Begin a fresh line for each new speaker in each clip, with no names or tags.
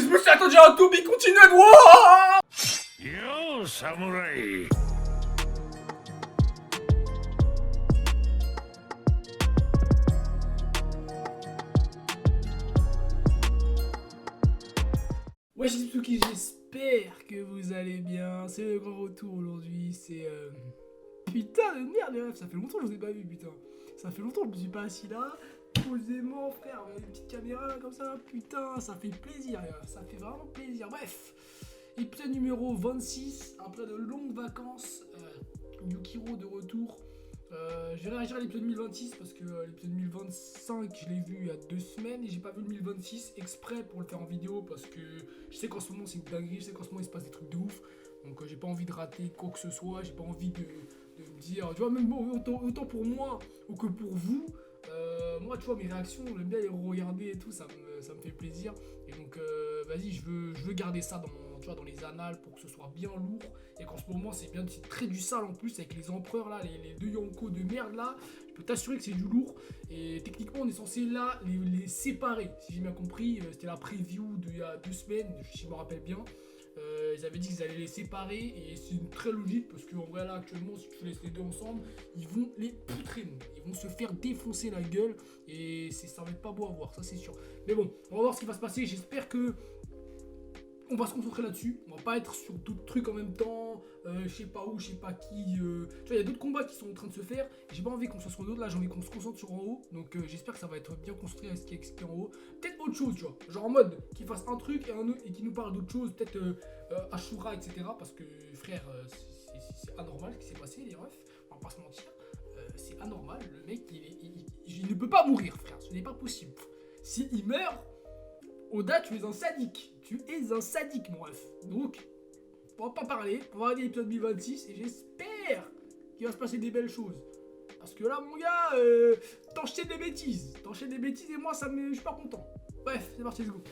je me suis attendu à un Toby, continue de voir.
Yo, samouraï.
Ouais, Shitsuki, j'espère que vous allez bien. C'est le grand retour aujourd'hui. C'est. Putain de merde, les refs. Ça fait longtemps que je vous ai pas vu, putain. Ça fait longtemps que je me suis pas assis là. Posément, frère. Avec une petite caméra là, comme ça. Putain, ça fait plaisir, les refs. Ça fait vraiment plaisir. Bref. Épisode numéro 26. Après de longues vacances. Yukiro de retour. Je vais réagir à l'épisode 1026 parce que l'épisode 1025 je l'ai vu il y a 2 semaines et j'ai pas vu le 1026 exprès pour le faire en vidéo parce que je sais qu'en ce moment c'est une dinguerie, je sais qu'en ce moment il se passe des trucs de ouf, donc j'ai pas envie de rater quoi que ce soit, j'ai pas envie de me dire, tu vois, même autant pour moi ou que pour vous, moi tu vois mes réactions, j'aime bien les regarder et tout, ça me fait plaisir et donc vas-y je veux garder ça dans les annales pour que ce soit bien lourd et qu'en ce moment c'est très du sale en plus avec les empereurs là, les deux Yonko de merde là, je peux t'assurer que c'est du lourd et techniquement on est censé là les séparer, si j'ai bien compris, c'était la preview d'il y a 2 semaines, si je me rappelle bien. Ils avaient dit qu'ils allaient les séparer et c'est une très logique parce qu'en vrai là actuellement si tu laisses les deux ensemble ils vont les poutrer, ils vont se faire défoncer la gueule et ça va être pas beau à voir, ça c'est sûr. Mais bon, on va voir ce qui va se passer, j'espère que on va se concentrer là-dessus, on va pas être sur d'autres trucs en même temps, je sais pas où, je sais pas qui, tu vois, il y a d'autres combats qui sont en train de se faire, j'ai pas envie qu'on soit sur d'autres, là j'ai envie qu'on se concentre sur en haut, donc j'espère que ça va être bien construit avec ce qui est expliqué en haut, peut-être autre chose, tu vois, genre en mode qu'il fasse un truc et un autre et qu'il nous parle d'autre chose, peut-être Ashura, etc., parce que frère, c'est anormal ce qui s'est passé, les refs, on va pas se mentir, c'est anormal, le mec il ne peut pas mourir, frère, ce n'est pas possible, s'il meurt, Oda, tu es un sadique. Tu es un sadique, mon ref. Donc, on va pas parler. On va regarder l'épisode 1026 et j'espère qu'il va se passer des belles choses. Parce que là, mon gars, t'enchaînes des bêtises. T'enchaînes des bêtises et moi, je suis pas content. Bref, c'est parti, let's go.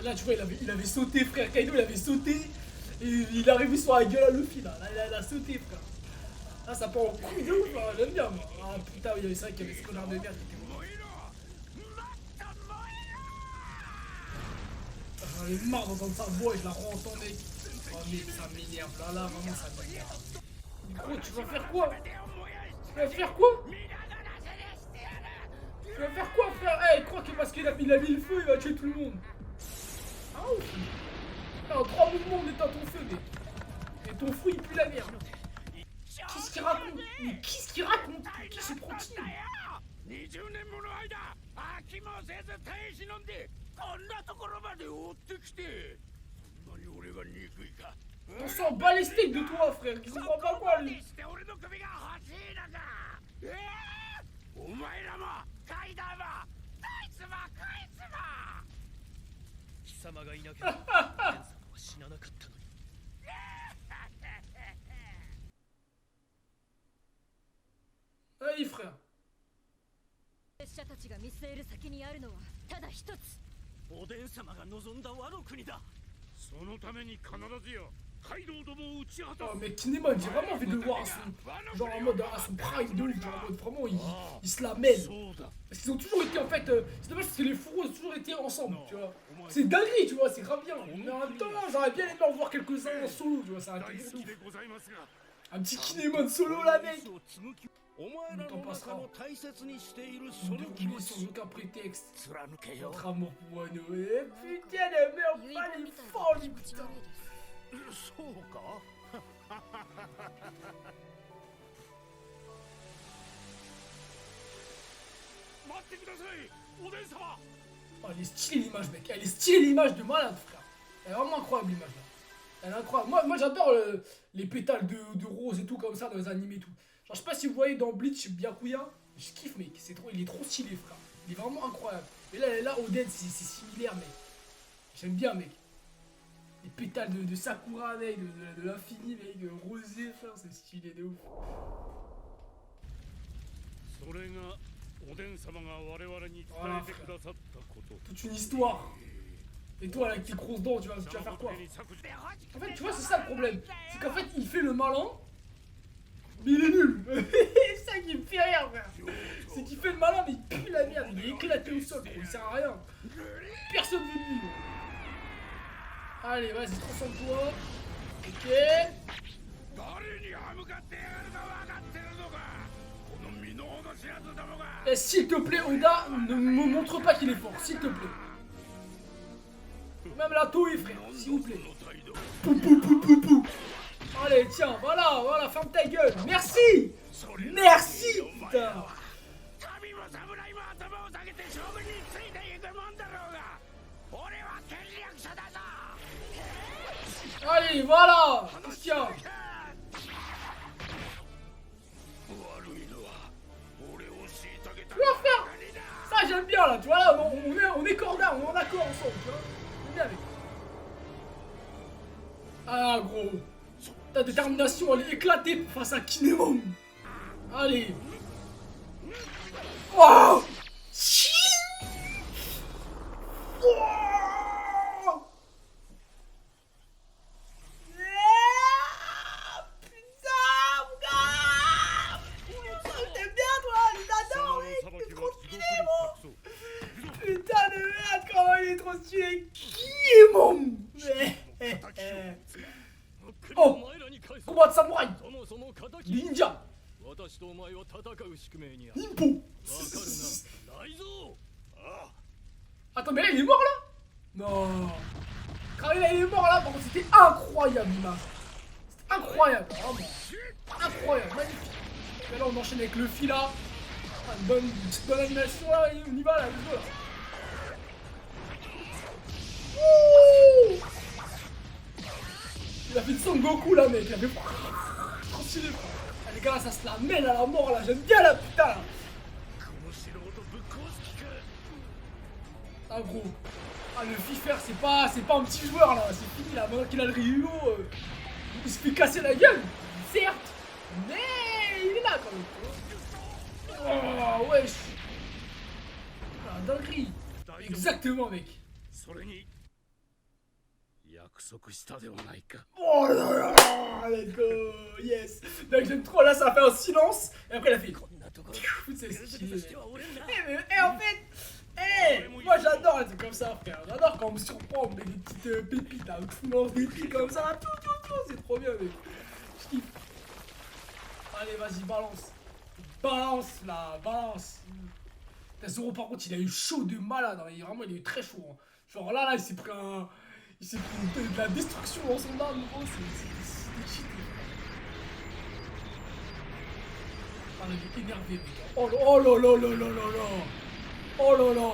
Là, tu vois, il avait sauté, frère. Kaido, il avait sauté. Et il est arrivé sur la gueule à Luffy, là. Là, il a sauté, frère. Là, ça part en couille de ouf, hein. J'aime bien, moi. Ah, putain, c'est vrai qu'il y avait ce connard de merde qui était mort. J'en ai marre d'entendre sa voix et je la re-entends, mec. Oh mec, ça m'énerve, là vraiment ça m'énerve. Gros, tu vas faire quoi? Tu vas faire quoi? Tu vas faire quoi, frère? Eh, il croit que parce qu'il a mis le feu, il va tuer tout le monde. Ah ouf. En 3 mouvements, on éteint ton feu, mec. Et ton fruit, il pue la merde. Qu'est-ce qu'il raconte? Mais qu'est-ce qu'il raconte? Qui se prend-il? On s'en bat les steaks de toi, frère. Il comprend pas quoi, lui. Allez, frère.
列車たちが見据える先にあるのはただ一つ。
おでん様が望んだ和の国だ。そのために必ずやカイドウどもを打ち果たす。
Oh mais Kinemon, j'ai vraiment envie de le voir genre en mode à son prime de ouf, genre en mode vraiment il se la mêle. Parce qu'ils ont toujours été en fait, c'est dommage parce que les fourreaux ont toujours été ensemble, tu vois. C'est une dinguerie, tu vois, c'est grave bien. Mais en même temps, j'aurais bien aimé en voir quelques-uns en solo, tu vois, ça aurait été bon. Un petit Kinemon solo là, mec. Le temps passera. Nous ne devons sans aucun prétexte notre amour pour Wano. Eh putain, ne meurs pas les folles, putain.
そうか 待ってくださいおでん様
Oh, elle est stylée l'image, mec. Elle est stylée l'image de malade, frère. Elle est vraiment incroyable l'image là. Elle est incroyable. Moi j'adore les pétales de rose et tout comme ça dans les animés et tout. Genre, je sais pas si vous voyez dans Bleach Byakuya, je kiffe, mec. Il est trop stylé, frère. Il est vraiment incroyable. Et là Oden, c'est similaire, mec. J'aime bien, mec. Les pétales de Sakura, mec, de l'infini, mec, rosé, frère, c'est stylé de ouf. Voilà, frère. Toute une histoire. Et toi, avec tes grosses dents, tu vas faire quoi? En fait, tu vois, c'est ça le problème. C'est qu'en fait, il fait le malin, mais il est nul. C'est ça qui me fait rire, frère. C'est qu'il fait le malin, mais il pue la merde. Il est éclaté au sol, gros. Il sert à rien. Personne ne veut de lui. Allez, vas-y, transforme-toi. Ok. Et s'il te plaît, Oda, ne me montre pas qu'il est fort, s'il te plaît. Même la Toei, frère, s'il vous plaît. Pou, pou, pou, pou, pou. Allez, tiens, voilà, voilà, ferme ta gueule. Merci. Merci, putain. Allez, voilà. Qu'est-ce qu'il y a? Tu vas faire ça, j'aime bien là, tu vois là, on est corda, on est en accord ensemble, tu vois. J'aime bien avec. Ah gros, ta détermination elle est éclatée face à Kinemon. Allez. Wow. Putain de merde, comment il est trop stylé. Qui est mon... Oh, combat de samouraï. Ninja. Nimpo. Attends, mais là il est mort là. Non. Quand il est mort là, par contre c'était incroyable là. C'était incroyable, vraiment. Incroyable, magnifique. Et là on enchaîne avec le fil là. Une bonne animation là, on y va là, let's go là. Ouh, il a fait de Son Goku là mec, il a fait trop stylé. Ah, les gars là ça se la mêle à la mort là, j'aime bien la putain là. Ah gros, ah le Fifer c'est pas un petit joueur là, c'est fini là, maintenant qu'il a le Ryu, il se fait casser la gueule, certes, mais il est là quand même. Oh wesh. Ah dinguerie. Exactement mec. Oh là là là, let's go, yes. Donc j'aime trop, là ça a fait un silence, et après il a fait... C'est stylé. Et en fait, moi j'adore les trucs comme ça frère, j'adore quand on me surprend, on me met des petites pépites là, on me lance des trucs comme ça, c'est trop bien mec. Je kiffe. Allez vas-y balance. Balance là, balance. Zoro par contre il a eu chaud de malade, hein. Vraiment il a eu très chaud. Hein. Genre là il s'est pris de la destruction dans son âme, gros, c'était cheaté. Ah il est énervé mec. Oh là là là là là là. Oh là là.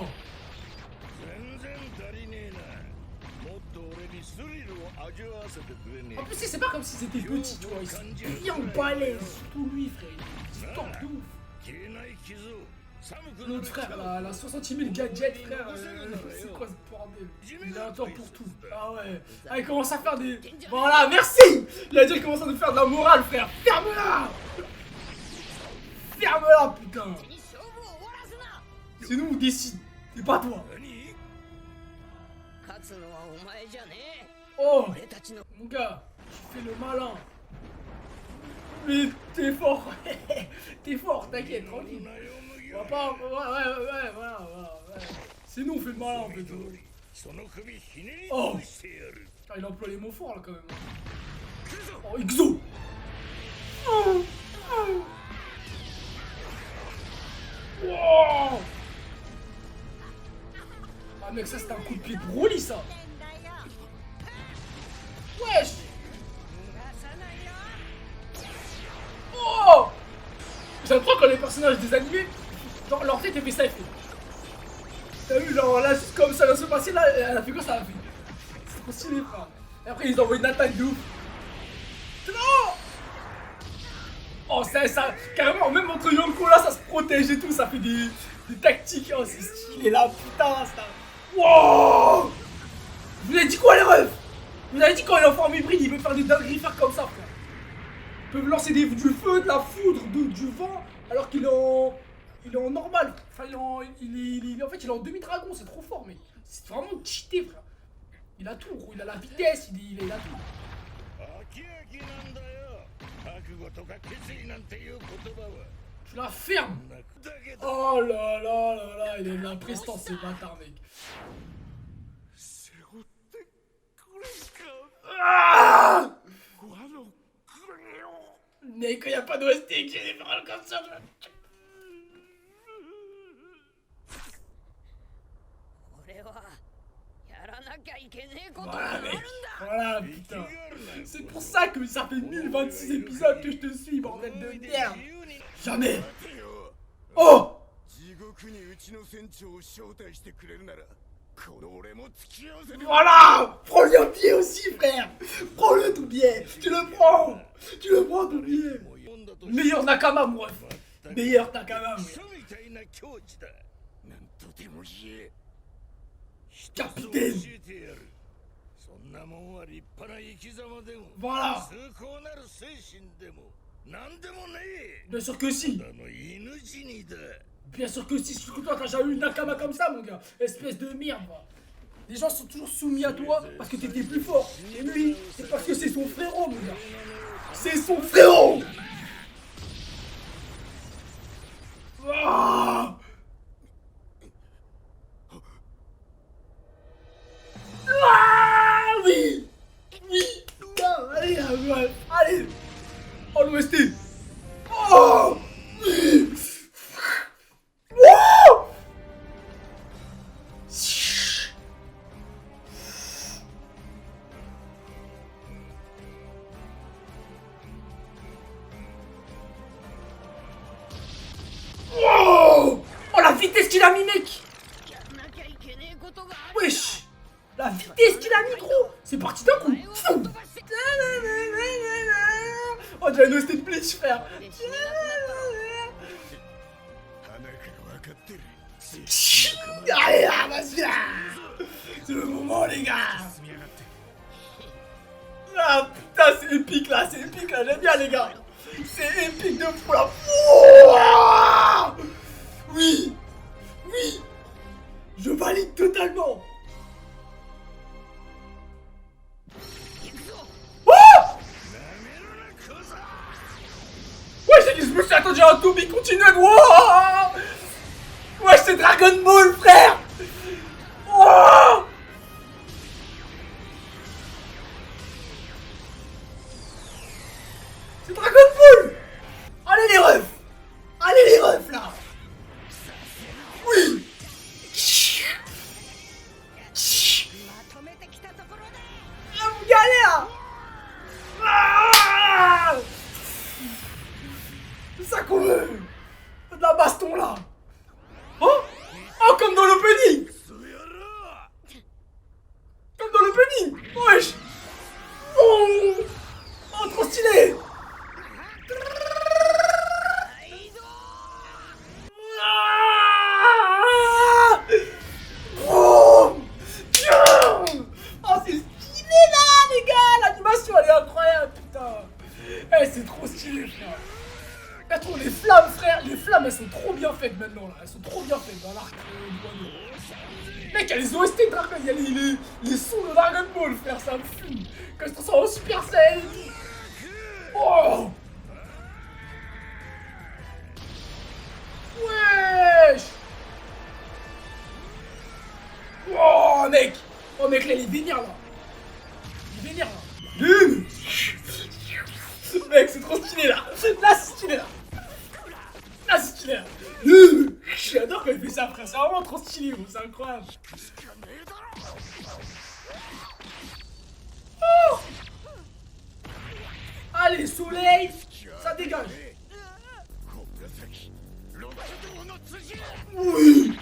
En plus c'est pas comme si c'était petit, tu vois, il s'est bien balèze, surtout lui frère, il est top de ouf. Notre frère, la 60 000 gadgets, frère, c'est quoi ce bordel? Il a un temps pour tout. Ah ouais. Ah, il commence à faire des... Voilà, merci. Il a dit qu'il commence à nous faire de la morale, frère. Ferme-la. Ferme-la, putain. C'est nous, on décide. C'est pas toi. Oh, mon gars, tu fais le malin. Mais t'es fort. T'es fort, t'inquiète, tranquille. On va pas... Ouais, voilà. C'est nous, on fait le malin, en fait. Oh. Ah, il emploie les mots forts, là, quand même. Oh, Exo. Wow. Ah, mec, ça, c'était un coup de pied Broly, ça. Wesh. Oh. J'aime trop quand les personnages des animés, genre leur tête fait ça, elle fait. T'as vu, genre là, juste comme ça vient se passer, là, elle a fait quoi, ça a fait. C'est trop stylé, frère. Et après, ils envoient une attaque de ouf. Non. Oh, ça, carrément, même entre Yonko là, ça se protège et tout, ça fait des tactiques. Oh, c'est stylé là, putain, ça. Wow. Je vous avez dit quoi, les refs? Vous avez dit quand il est en forme hybride, il peut faire des dingueries, faire comme ça, frère. Ils peuvent lancer du feu, de la foudre, du vent, alors qu'il est en... Il est en normal, enfin en fait il est en demi-dragon, c'est trop fort mec. C'est vraiment cheaté frère. Il a tout gros, il a la vitesse, il a tout. Tu la fermes. Oh là là là là, il a de la prestance ce bâtard mec. mec, quand y a pas d'OST, que j'ai des paroles comme ça. Voilà, mec. Voilà, putain. C'est pour ça que ça fait 1026 épisodes que je te suis, bordel de merde. Jamais. Oh! Voilà! Prends-lui un billet aussi, frère! Prends-le ton billet! Tu le prends! Tu le prends ton billet! Meilleur Nakama, moi! Meilleur Nakama, moi! Capitaine! Voilà! Bien sûr que si! Bien sûr que si, surtout toi t'as jamais eu une Nakama comme ça, mon gars! Espèce de merde, va! Les gens sont toujours soumis à toi parce que t'étais plus fort. Et lui, c'est parce que c'est son frérot, mon gars. C'est son frérot. Ah, ah oui. Oui. Putain, allez, allez. Oh, l'OST. Oh, oui. Oh. Oh, la vitesse qu'il a mis, mec. Wesh. La vitesse qu'il a mis, gros. C'est parti d'un coup. Fou. Oh, j'ai une OST de Bleach, frère. Allez, là, vas-y, là. C'est le moment, les gars. Ah, putain, c'est épique, là. C'est épique, là. J'aime bien, les gars. C'est épique de fou, là. Ouah. Oui. Oui. Je valide totalement. Ouais, je me suis attendu à un Toby continue. Wow. Ouais, c'est Dragon Ball, frère. Wow. C'est Dragon Ball. Allez les refs. Allez les refs, là. Oui. Ah, vous galère. Ah. C'est ça qu'on veut. De la baston, là. Oh. Oh, comme dans l'opening. Comme dans l'opening. Wesh. Oh. Oh, trop stylé. Oh, c'est stylé là, les gars. L'animation elle est incroyable, putain. Eh, c'est trop stylé, frère. Là, trop les flammes, frère. Les flammes elles sont trop bien faites maintenant là. Elles sont trop bien faites dans l'arc. Mec, il y a les OST de Dragon, il y a les sons de Dragon Ball, frère. Ça me fume. Quand je transforme en Super Saiyan. Oh. Wesh. Oh mec. Oh mec, là il est vénère là. Il est vénère là. Mec, c'est trop stylé là. Là c'est stylé là. Là c'est stylé là. J'adore quand il fait ça, frère. C'est vraiment trop stylé, gros. C'est incroyable. Oh. Allez, soleil. Ça dégage. Oui.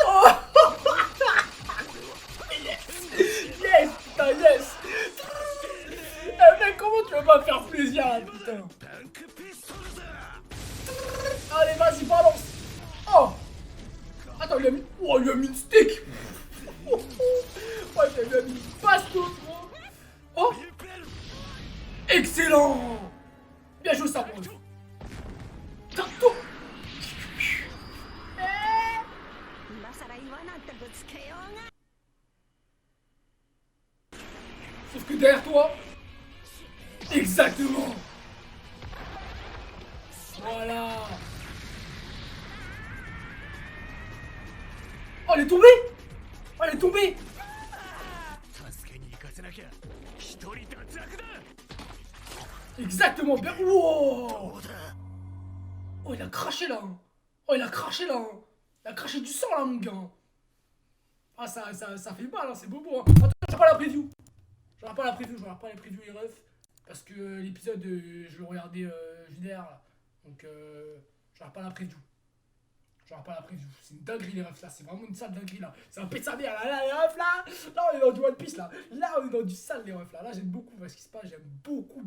Oh. Yes, putain, yes. Eh mec, comment tu vas pas me faire plaisir là, putain. Allez, vas-y, balance. Oh. Attends, il a mis une steak. Oh, il a mis une bastos, gros. Oh. Excellent. Bien joué, ça, moi. Tato. Sauf que derrière toi. Exactement. Voilà. Oh, elle est tombée. Oh, elle est tombée. Exactement, wow. Oh, il a craché là. Oh, il a craché là. Il a craché du sang là, mon gars. Ah, ça fait mal, hein, c'est bobo. Hein. Attends, je regarde pas la preview. Je regarde pas les previews les refs. Parce que l'épisode, je le regardais JDR là. Donc, je regarde pas la preview. C'est une dinguerie les refs là, c'est vraiment une sale dinguerie là. C'est un pet de sa mère là, les refs là. Là, on est dans du One Piece là. Là, on est dans du sale les refs là. Là, j'aime beaucoup ce qui se passe. J'aime beaucoup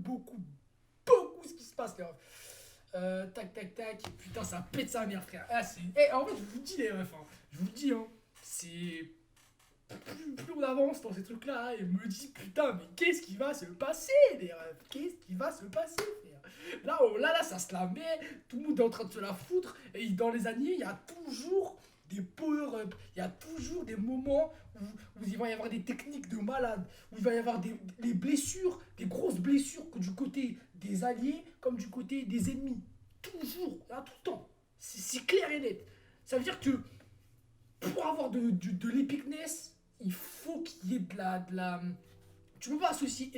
ce qui se passe les refs. Tac. Putain, ça pète sa mère, frère. Ah, c'est. En fait, je vous dis, les refs, hein. Je vous le dis, hein. C'est. Plus on avance dans ces trucs-là, hein, et me dit, putain, mais qu'est-ce qui va se passer, les refs? Qu'est-ce qui va se passer, frère? Là, ça se la met. Tout le monde est en train de se la foutre. Et dans les années, il y a toujours des power-up. Il y a toujours des moments où il va y avoir des techniques de malade. Où il va y avoir des blessures, des grosses blessures, que du côté des alliés comme du côté des ennemis. Toujours, là, tout le temps. C'est clair et net. Ça veut dire que pour avoir de l'epicness, il faut qu'il y ait de la... Tu peux pas associer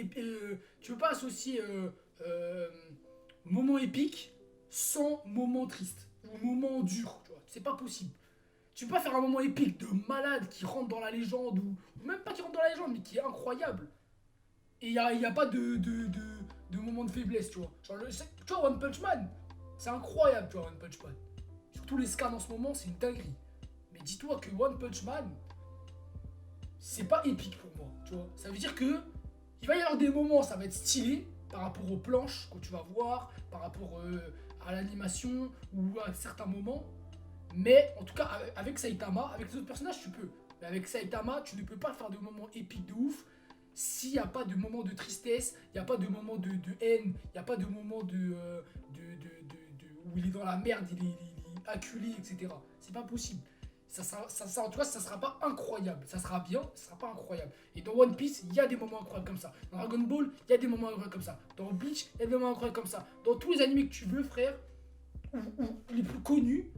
moment épique sans moment triste ou moment dur, tu vois. C'est pas possible. Tu peux pas faire un moment épique de malade qui rentre dans la légende ou même pas qui rentre dans la légende mais qui est incroyable. Et il y a pas de moment de faiblesse, tu vois. Genre, tu vois, One Punch Man, c'est incroyable, tu vois, One Punch Man. Surtout les scans en ce moment, c'est une dinguerie. Mais dis-toi que One Punch Man, c'est pas épique pour moi, tu vois. Ça veut dire que il va y avoir des moments, ça va être stylé par rapport aux planches que tu vas voir, par rapport à l'animation ou à certains moments. Mais en tout cas, avec Saitama, avec les autres personnages, tu peux. Mais avec Saitama, tu ne peux pas faire de moments épiques de ouf s'il n'y a pas de moment de tristesse, il n'y a pas de moment de haine, il n'y a pas de moment où il est dans la merde, il est acculé, etc. C'est pas possible. En tout cas, ça sera pas incroyable. Ça sera bien, ça sera pas incroyable. Et dans One Piece, il y a des moments incroyables comme ça. Dans Dragon Ball, il y a des moments incroyables comme ça. Dans Bleach, il y a des moments incroyables comme ça. Dans tous les animés que tu veux, frère, ou les plus connus,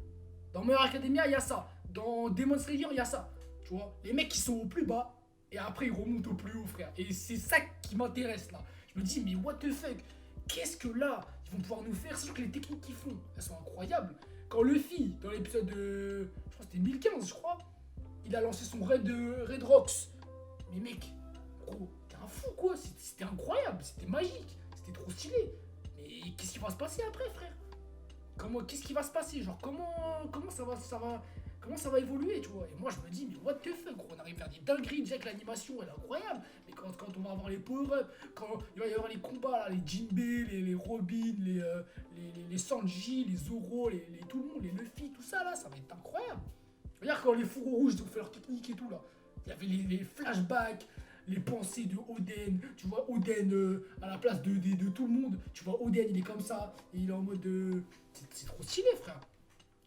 dans My Hero Academia, il y a ça. Dans Demon Slayer, il y a ça. Tu vois, les mecs qui sont au plus bas, et après ils remontent au plus haut, frère. Et c'est ça qui m'intéresse là. Je me dis, mais what the fuck? Qu'est-ce que là, ils vont pouvoir nous faire? C'est sûr que les techniques qu'ils font, elles sont incroyables. Quand Luffy, dans l'épisode de... Je crois que c'était 1015, je crois. Il a lancé son Red Rocks. Mais mec, gros, t'es un fou quoi. C'était incroyable, c'était magique. C'était trop stylé. Mais qu'est-ce qui va se passer après, frère? Qu'est-ce qui va se passer? Genre, comment ça va évoluer, tu vois? Et moi, je me dis, mais what the fuck, gros, on arrive à faire des dingueries. Déjà que l'animation, elle est incroyable. Mais quand on va avoir les power-up, quand il va y avoir les combats, là, les Jinbei, les Robin, les Sanji, les Zoro, tout le monde, les Luffy, tout ça, là, ça va être incroyable. Regarde quand les fourreaux rouges, ils ont fait leur technique et tout, là. Il y avait les flashbacks, les pensées de Oden. Tu vois Oden à la place de tout le monde. Tu vois Oden, il est comme ça. Et il est en mode... C'est trop stylé, frère.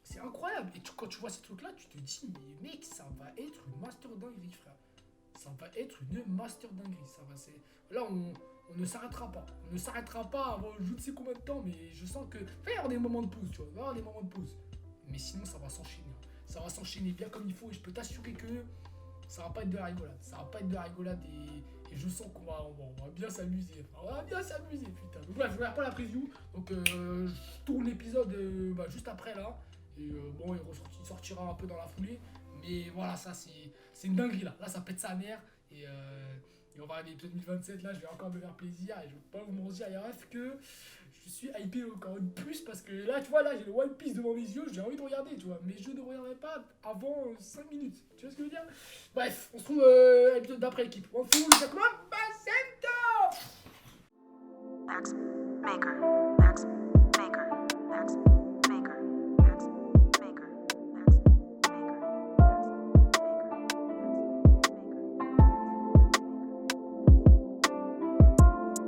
C'est incroyable. Et quand tu vois ces trucs-là, tu te dis, mais mec, ça va être une master dinguerie, frère. Ça va être une master dinguerie. Là, on ne s'arrêtera pas. On ne s'arrêtera pas avant je ne sais combien de temps, mais je sens que... Il va y avoir des moments de pause, tu vois. Il va y avoir des moments de pause. Mais sinon, ça va s'enchaîner. Ça va s'enchaîner bien comme il faut. Et je peux t'assurer que ça va pas être de la rigolade. Ça va pas être de la rigolade et je sens qu'on va bien s'amuser. On va bien s'amuser, putain. Donc bref, je regarde pas la preview. Donc je tourne l'épisode juste après là. Et bon, il sortira un peu dans la foulée. Mais voilà, ça c'est une dinguerie là. Là, ça pète sa mère. Et on va arriver l'épisode 2027. Là, je vais encore me faire plaisir. Et je vais pas vous mentir, RF, que je suis hypé encore une plus. Parce que là, tu vois, là, j'ai le One Piece devant mes yeux. J'ai envie de regarder, tu vois. Mais je ne regarderai pas avant 5 minutes. Tu vois ce que je veux dire? Bref, on se retrouve à l'épisode d'après l'équipe. On se retrouve, Max Maker.